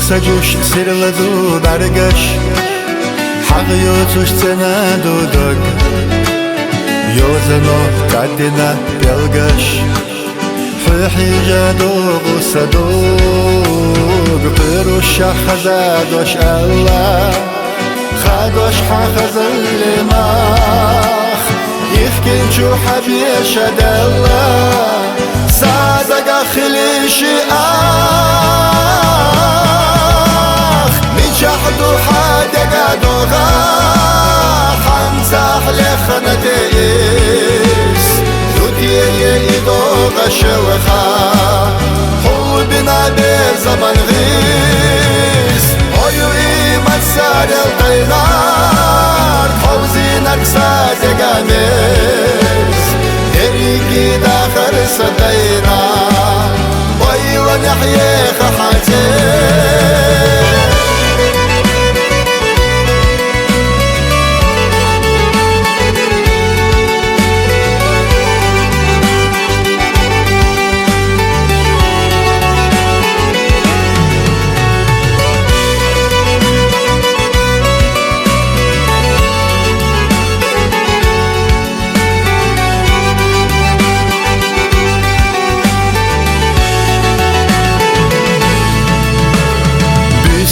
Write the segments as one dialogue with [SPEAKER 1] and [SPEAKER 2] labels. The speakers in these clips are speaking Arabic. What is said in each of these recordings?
[SPEAKER 1] سجوش سيرلدو درگش حقیقتش ندودگ یوزنو کاتینا بلگش حیجادو صدوق قروش خزادوش الله خادوش حخز الماخ يفكن شو حبيش الله صادق خليشي من شحدو حادق دوغا حنزاح لخنتيس ذوتي يدوغ شلخا حبنا بزمن غيس هيو إيمان سار القينار حوزينك صادق عميس دريقي داخل صدينا ويلا نحيي خحاتي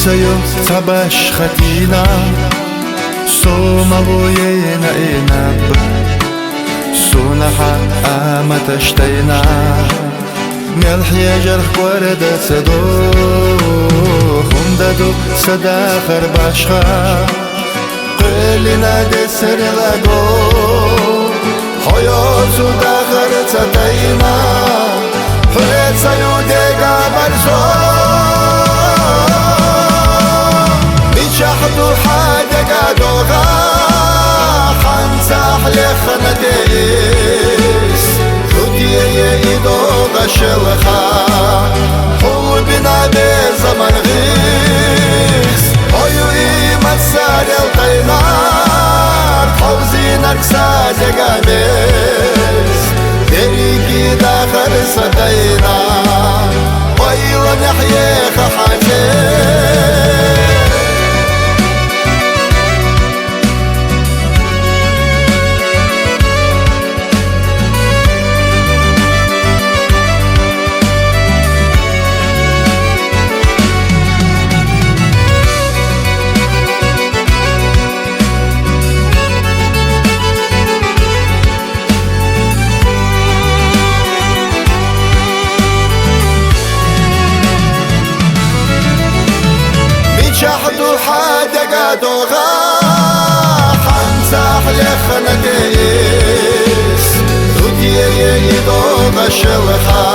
[SPEAKER 1] سيو صباش ختينا سوما بوينا إناب سونها آمتشتينا ملح يجرح ورد صدو خمددو صداخر باشخا قلنا دسر لغو حياتو داخر تتينا فرد سيو ديگا برزو شحدو حادق دوغا حنزاح لخنتيس ذوتي يدوغ شلخا حبنا بزمن غيس هيو إيمان سار القينار حوزينك صادق عميس دريقي داخل صدينا ويلا نحيي خحاتي شحدو حادق دوغا حنزاح لخنتيس ذوتي يدوغ شلخا